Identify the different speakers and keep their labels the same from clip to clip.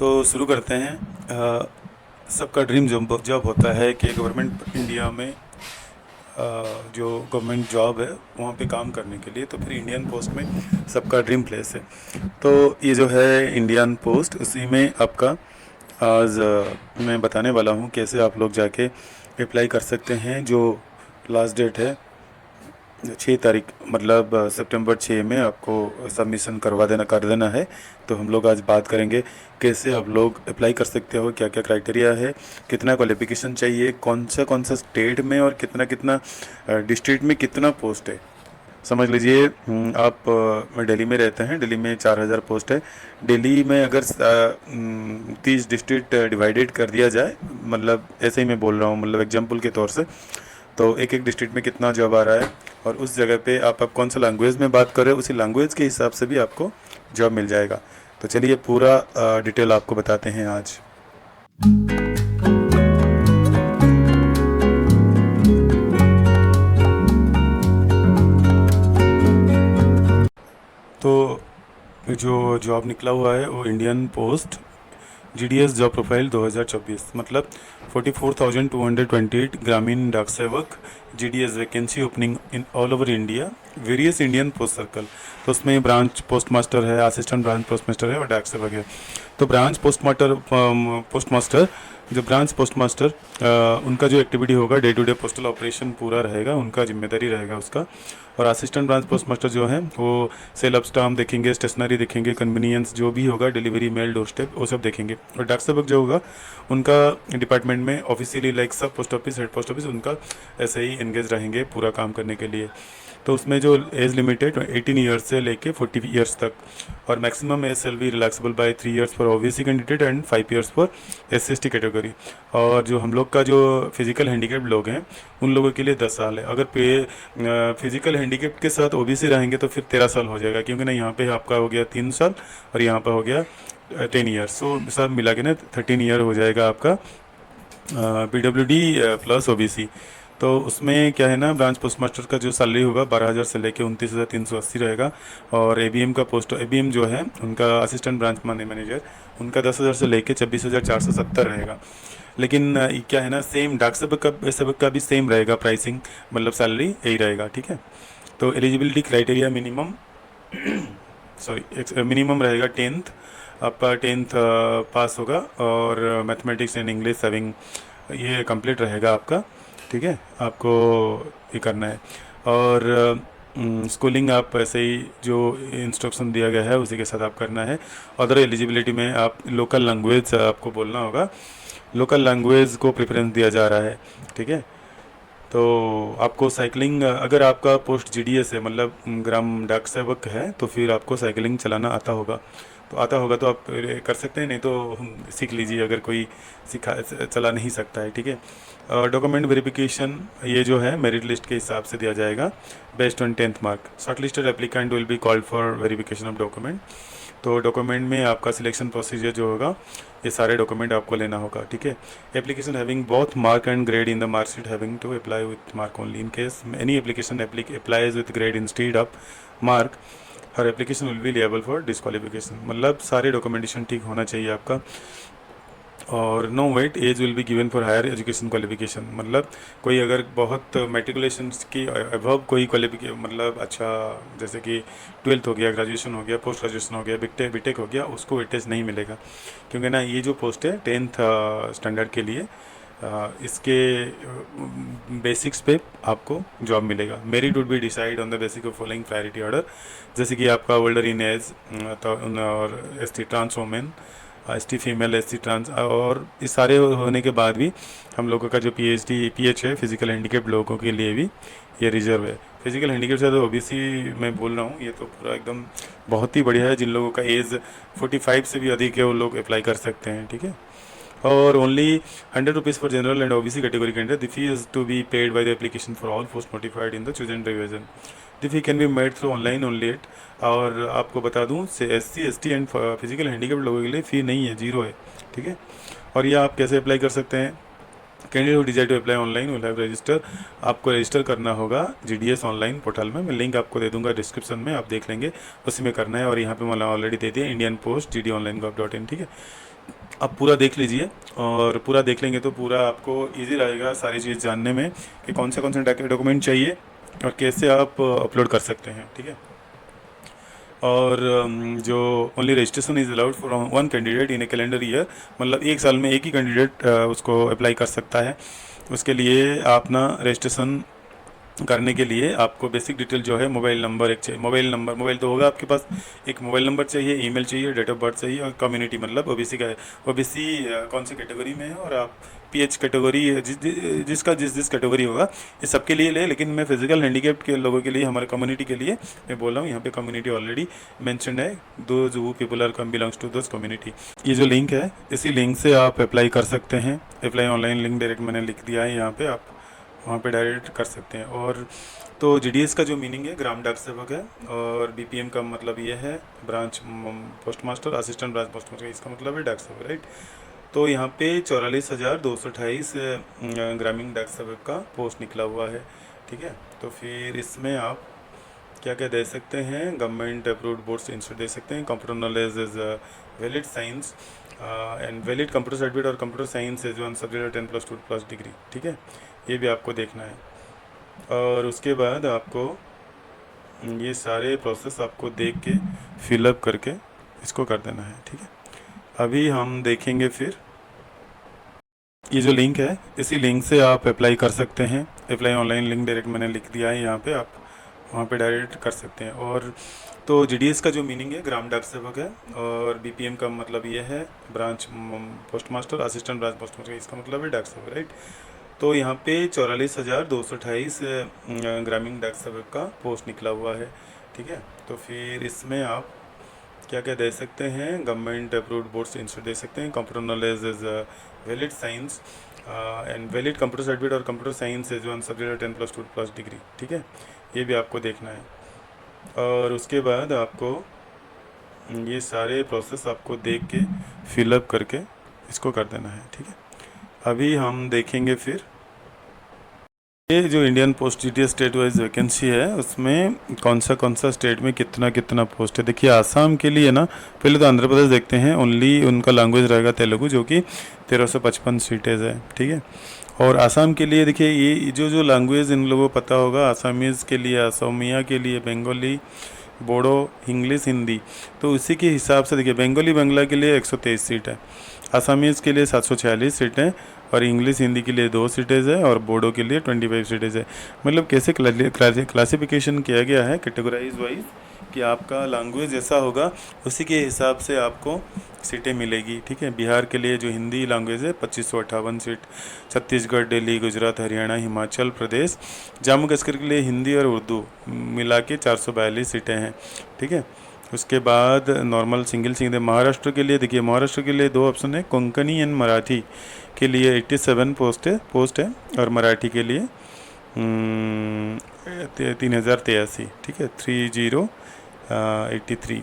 Speaker 1: तो शुरू करते हैं। सबका ड्रीम जॉब जॉब होता है कि गवर्नमेंट इंडिया में जो गवर्नमेंट जॉब है वहाँ पे काम करने के लिए, तो फिर इंडियन पोस्ट में सबका ड्रीम प्लेस है। तो ये जो है इंडियन पोस्ट, उसी में आपका आज मैं बताने वाला हूँ कैसे आप लोग जाके अप्लाई कर सकते हैं। जो लास्ट डेट है 6 तारीख, मतलब सितंबर 6 में आपको सबमिशन कर देना है। तो हम लोग आज बात करेंगे कैसे आप लोग अप्लाई कर सकते हो, क्या क्या क्राइटेरिया है, कितना क्वालिफिकेशन चाहिए, कौन सा स्टेट में और कितना कितना डिस्ट्रिक्ट में कितना पोस्ट है। समझ लीजिए आप दिल्ली में रहते हैं, दिल्ली में 4000 पोस्ट है। दिल्ली में अगर 30 डिस्ट्रिक्ट डिवाइडेड कर दिया जाए, मतलब ऐसे ही मैं बोल रहा हूँ, मतलब एग्जाम्पल के तौर से, तो एक एक डिस्ट्रिक्ट में कितना जॉब आ रहा है और उस जगह पे आप कौन सा लैंग्वेज में बात कर रहे हो, उसी लैंग्वेज के हिसाब से भी आपको जॉब मिल जाएगा। तो चलिए पूरा डिटेल आपको बताते हैं आज। तो जो जॉब निकला हुआ है वो Indian post GDS job profile 2024, मतलब 44,228 Gramin Dak Sevak GDS vacancy opening in all over India, various Indian post circle. तो उसमें ब्रांच पोस्ट मास्टर है, असिस्टेंट ब्रांच पोस्ट मास्टर है और डाक सेवक है। तो ब्रांच पोस्ट मास्टर जो ब्रांच पोस्ट मास्टर उनका जो एक्टिविटी होगा, day to day postal operation पूरा रहेगा, उनका जिम्मेदारी रहेगा उसका। और असिस्टेंट ब्रांच पोस्ट मास्टर जो है वो सेल अप स्टाम्प देखेंगे, स्टेशनरी देखेंगे, कन्वीनियंस जो भी होगा, डिलीवरी मेल डोर स्टेप, वो सब देखेंगे। और डाक सेवक जो होगा उनका डिपार्टमेंट में ऑफिशियली लाइक सब post office, head post office, उनका ऐसे ही एंगेज रहेंगे पूरा काम करने के लिए। तो उसमें जो एज लिमिट है 18 ईयर्स से लेके 40 ईयर्स तक, और maximum age shall be relaxable by 3 years for OBC candidate and 5 years for SC/ST category. और जो हम लोग का जो फिजिकल हैंडीकेप लोग हैं उन लोगों के लिए 10 साल है। अगर फिजिकल हैंडीकेप के साथ OBC रहेंगे तो फिर 13 साल हो जाएगा, क्योंकि ना यहाँ पे आपका हो गया 3 साल और यहाँ पर हो गया 10 ईयर्स, सो सब मिला के ना 13 ईयर हो जाएगा आपका PWD प्लस OBC। तो उसमें क्या है ना, ब्रांच पोस्ट मास्टर का जो सैलरी होगा 12,000 से लेके 29,380 रहेगा। और ABM का पोस्ट, ABM जो है उनका असिस्टेंट ब्रांच मैनेजर, उनका 10,000 से लेके 26,470 रहेगा। लेकिन क्या है ना, सेम डाक सेवक का भी सेम रहेगा प्राइसिंग, मतलब सैलरी यही रहेगा, ठीक है। तो एलिजिबिलिटी क्राइटेरिया मिनिमम मिनिमम रहेगा 10th, आपका 10th पास होगा, और मैथमेटिक्स एंड इंग्लिश हैविंग ये कंप्लीट रहेगा आपका, ठीक है। आपको ये करना है। और स्कूलिंग आप ऐसे ही जो इंस्ट्रक्शन दिया गया है उसी के साथ आप करना है। अदर एलिजिबिलिटी में आप लोकल लैंग्वेज आपको बोलना होगा, लोकल लैंग्वेज को प्रेफरेंस दिया जा रहा है, ठीक है। तो आपको साइकिलिंग, अगर आपका पोस्ट GDS है, मतलब ग्राम डाक सेवक है, तो फिर आपको साइकिलिंग चलाना आता होगा। तो आता होगा तो आप कर सकते हैं, नहीं तो सीख लीजिए अगर कोई चला नहीं सकता है, ठीक है। डॉक्यूमेंट वेरिफिकेशन ये जो है मेरिट लिस्ट के हिसाब से दिया जाएगा based on 10th mark. Short listed applicant will be called for verification of document. तो डॉक्यूमेंट में आपका सिलेक्शन प्रोसीजर जो होगा, ये सारे डॉक्यूमेंट आपको लेना होगा, ठीक है। Application having both mark and grade in the marksheet having to apply with mark only. In case any application applies with grade instead of mark, हर application will be liable for disqualification. मतलब सारे documentation ठीक होना चाहिए आपका। और no weightage will be given for higher education qualification, मतलब कोई अगर बहुत मेट्रिकुलेशन की अबव कोई क्वालिफिकेशन, मतलब अच्छा जैसे कि 12th हो गया, ग्रेजुएशन हो गया, पोस्ट ग्रेजुएशन हो गया, बीटेक हो गया, उसको वेटेज नहीं मिलेगा, क्योंकि ना ये जो पोस्ट है 10th स्टैंडर्ड के लिए, इसके बेसिक्स पे आपको जॉब मिलेगा। Merit would be decide on the basic of following priority order, जैसे कि आपका ओल्डर इन एज, तो और ST trans women, ST female, SC trans, और इस सारे होने के बाद भी हम लोगों का जो PH है फिजिकल हैंडीकेप लोगों के लिए भी ये रिजर्व है। फिजिकल हैंडीकेप से तो OBC मैं बोल रहा हूँ, ये तो पूरा एकदम बहुत ही बढ़िया है। जिन लोगों का एज 45 से भी अधिक है वो लोग अप्लाई कर सकते हैं, ठीक है। और only 100 rupees for general and OBC category candidate, the fee is to be paid by the application for all post notified in the chosen division. The fee can be made through online only at. और आपको बता दूं से SC ST and physical handicap लोगों के लिए फ़ी नहीं है, 0 है, ठीक है। और ये आप कैसे अप्लाई कर सकते हैं, candidate who desire to apply online will have register. आपको रजिस्टर करना होगा GDS ऑनलाइन पोर्टल में। मैं लिंक आपको दे दूंगा डिस्क्रिप्शन में, आप देख लेंगे, उसी में करना है। और यहाँ पे मैंने ऑलरेडी दे दिया इंडियन पोस्ट GD online.gov.in, ठीक है। आप पूरा देख लीजिए, और पूरा देख लेंगे तो पूरा आपको इजी रहेगा सारी चीज़ जानने में कि कौन से डॉक्यूमेंट चाहिए और कैसे आप अपलोड कर सकते हैं, ठीक है। और जो only registration is allowed for one candidate in A calendar year, मतलब एक साल में एक ही कैंडिडेट उसको अप्लाई कर सकता है। उसके लिए आप ना रजिस्ट्रेशन करने के लिए आपको बेसिक डिटेल जो है मोबाइल नंबर एक चाहिए। मोबाइल तो होगा आपके पास, एक मोबाइल नंबर चाहिए, ईमेल चाहिए, डेट ऑफ बर्थ चाहिए, और कम्युनिटी मतलब ओबीसी का है, ओबीसी कौन सी कैटेगरी में है, और आप PH कैटेगरी जिसका जिस कैटेगरी होगा ये सबके लिए ले। लेकिन मैं फिजिकल हैंडीकैप्ड के लोगों के लिए, हमारे कम्युनिटी के लिए मैं बोल रहा हूँ। यहाँ पे कम्युनिटी ऑलरेडी मेंशन्ड है, those who people are come belongs to those community. ये जो लिंक है, इसी लिंक से आप अप्लाई कर सकते हैं। अप्लाई ऑनलाइन लिंक डायरेक्ट मैंने लिख दिया है यहाँ पे, आप वहाँ पे डायरेक्ट कर सकते हैं। और तो GDS का जो मीनिंग है ग्राम डाक सेवक है, और BPM का मतलब ये है branch post master, assistant branch post master, इसका मतलब है डाक सेवक, राइट। तो यहाँ पे 44,228 ग्रामीण डाक सेवक का पोस्ट निकला हुआ है, ठीक है। तो फिर इसमें आप क्या क्या दे सकते हैं, गवर्नमेंट अप्रूव्ड बोर्ड से इंस्टीट्यूट दे सकते हैं, computer knowledge is valid science and valid computer certificate और computer science is one subject 10+2+ degree, ठीक है। ये भी आपको देखना है। और उसके बाद आपको ये सारे प्रोसेस आपको देख के फिलअप करके इसको कर देना है, ठीक है। अभी हम देखेंगे फिर ये जो लिंक है, इसी लिंक से आप अप्लाई कर सकते हैं। अप्लाई ऑनलाइन लिंक डायरेक्ट मैंने लिख दिया है यहाँ पे, आप वहाँ पे डायरेक्ट कर सकते हैं। और तो GDS का जो मीनिंग है ग्राम डाक सेवक है, और BPM का मतलब ये है branch post master, assistant branch post master, इसका मतलब है डाक सेवक, राइट। तो यहाँ पे 44,228 ग्रामीण डाक सेवक का पोस्ट निकला हुआ है, ठीक है। तो फिर इसमें आप क्या क्या दे सकते हैं, गवर्नमेंट अप्रूव्ड बोर्ड से इंस्टीट्यूट दे सकते हैं, computer knowledge is valid science and valid computer certificate और computer science is one subject 10+2+ degree, ठीक है। ये भी आपको देखना है। और उसके बाद आपको ये सारे प्रोसेस आपको देख के फिलअप करके इसको कर देना है, ठीक है। अभी हम देखेंगे फिर ये जो Indian post GDS state wise vacancy है, उसमें कौन सा स्टेट में कितना कितना पोस्ट है। देखिए आसाम के लिए ना, पहले तो आंध्र प्रदेश देखते हैं, ओनली उनका लैंग्वेज रहेगा तेलुगु, जो कि 1355 सीटें है, ठीक है। और आसाम के लिए देखिए ये जो लैंग्वेज इन लोगों को पता होगा, आसामीज़ के लिए असमिया के लिए बंगाली, बोडो, इंग्लिश, हिंदी, तो उसी के हिसाब से देखिए बंगाली बांग्ला के लिए 123 सीट है, आसामीज़ के लिए 746 सीटें, और इंग्लिश हिंदी के लिए 2 सीटेज है, और बोडो के लिए 25 सीटेज है। मतलब कैसे क्लासिफिकेशन किया गया है कैटेगराइज वाइज, कि आपका लैंग्वेज जैसा होगा उसी के हिसाब से आपको सीटें मिलेगी, ठीक है। बिहार के लिए जो हिंदी लैंग्वेज है 2558 सीट, छत्तीसगढ़, दिल्ली, गुजरात, हरियाणा, हिमाचल प्रदेश, जम्मू कश्मीर के लिए हिंदी और उर्दू मिला के 442 सीटें हैं, ठीक है। उसके बाद नॉर्मल सिंगल महाराष्ट्र के लिए देखिए, महाराष्ट्र के लिए 2 ऑप्शन है, कोंकणी एंड मराठी के लिए 87 पोस्ट है, और मराठी के लिए 3083, ठीक है, 3083,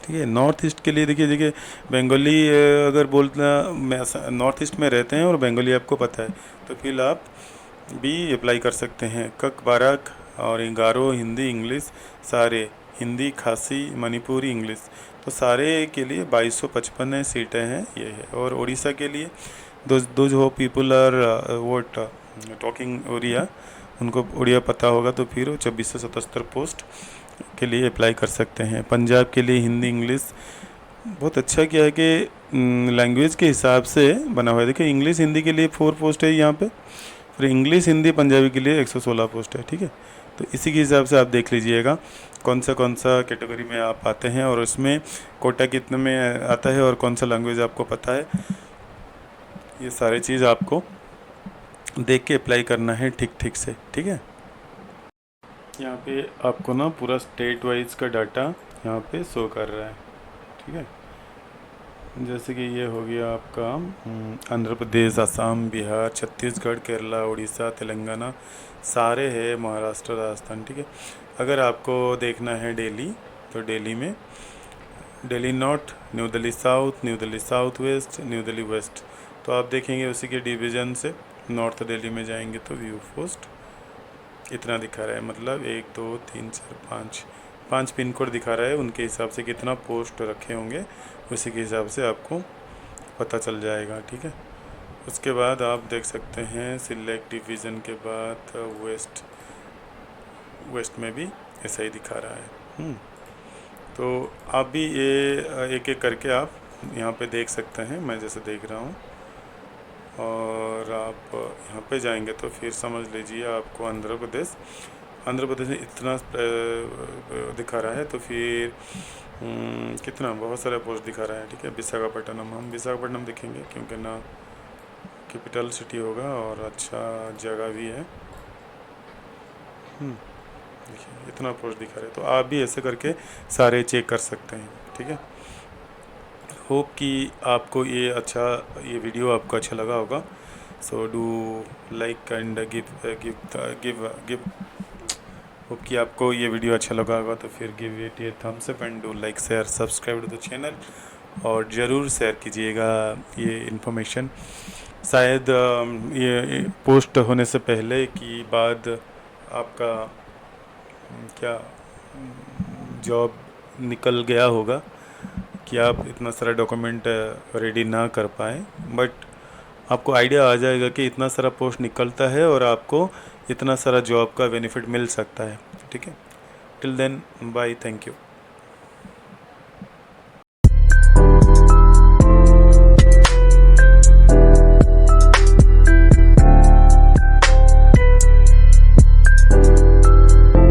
Speaker 1: ठीक है। नॉर्थ ईस्ट के लिए देखिए बंगाली अगर बोलना नॉर्थ ईस्ट में रहते हैं और बंगाली आपको पता है, तो फिर आप भी अप्लाई कर सकते हैं। कक बाराक और गारो, हिंदी, इंग्लिश, सारे हिंदी, खासी, मणिपुरी, इंग्लिश, तो सारे के लिए 2255 सीटें हैं, ये है। और उड़ीसा के लिए those who people are not talking Odia, उनको उड़िया पता होगा, तो फिर वो 2677 पोस्ट के लिए अप्लाई कर सकते हैं। पंजाब के लिए हिंदी, इंग्लिश, बहुत अच्छा किया है कि लैंग्वेज के हिसाब से बना हुआ है। देखिए इंग्लिश हिंदी के लिए 4 पोस्ट है यहाँ पे, फिर इंग्लिश हिंदी पंजाबी के लिए 116 पोस्ट है, ठीक है। तो इसी के हिसाब से आप देख लीजिएगा कौन सा कैटेगरी में आप आते हैं, और उसमें कोटा कितने में आता है, और कौन सा लैंग्वेज आपको पता है, ये सारी चीज़ आपको देख के अप्लाई करना है ठीक से, ठीक है। यहाँ पे आपको ना पूरा स्टेट वाइज का डाटा यहाँ पे शो कर रहा है, ठीक है। जैसे कि ये हो गया आपका आंध्र प्रदेश, असम, बिहार, छत्तीसगढ़, केरला, उड़ीसा, तेलंगाना, सारे है, महाराष्ट्र, राजस्थान, ठीक है। अगर आपको देखना है दिल्ली, तो दिल्ली में Delhi North, New Delhi South, New Delhi South West, New Delhi West, तो आप देखेंगे उसी के डिवीज़न से नॉर्थ दिल्ली में जाएंगे तो व्यू पोस्ट इतना दिखा रहा है, मतलब 1 2 3 4 5 पिन कोड दिखा रहा है। उनके हिसाब से कितना पोस्ट रखे होंगे उसी के हिसाब से आपको पता चल जाएगा, ठीक है। उसके बाद आप देख सकते हैं सिलेक्ट डिवीज़न के बाद वेस्ट में भी ऐसा ही दिखा रहा है। तो आप भी ये एक एक करके आप यहाँ पे देख सकते हैं, मैं जैसे देख रहा हूँ। और आप यहाँ पे जाएंगे तो फिर समझ लीजिए आपको आंध्र प्रदेश में इतना दिखा रहा है। तो फिर कितना बहुत सारा पोस्ट दिखा रहा है, ठीक है। विशाखापट्टनम, हम विशाखापट्टनम देखेंगे क्योंकि ना कैपिटल सिटी होगा और अच्छा जगह भी है। देखिए इतना पोस्ट दिखा रहे हैं, तो आप भी ऐसे करके सारे चेक कर सकते हैं, ठीक है। होप कि आपको ये वीडियो आपको अच्छा लगा होगा। So do like and give hope कि आपको ये वीडियो अच्छा लगा होगा, तो फिर give it a thumbs up and do like share subscribe to the channel. और ज़रूर शेयर कीजिएगा ये इन्फॉर्मेशन। शायद ये पोस्ट होने से पहले की बाद आपका क्या जॉब निकल गया होगा कि आप इतना सारा डॉक्यूमेंट रेडी ना कर पाए, बट आपको आइडिया आ जाएगा कि इतना सारा पोस्ट निकलता है और आपको इतना सारा जॉब का बेनिफिट मिल सकता है, ठीक है। Till then bye, thank you.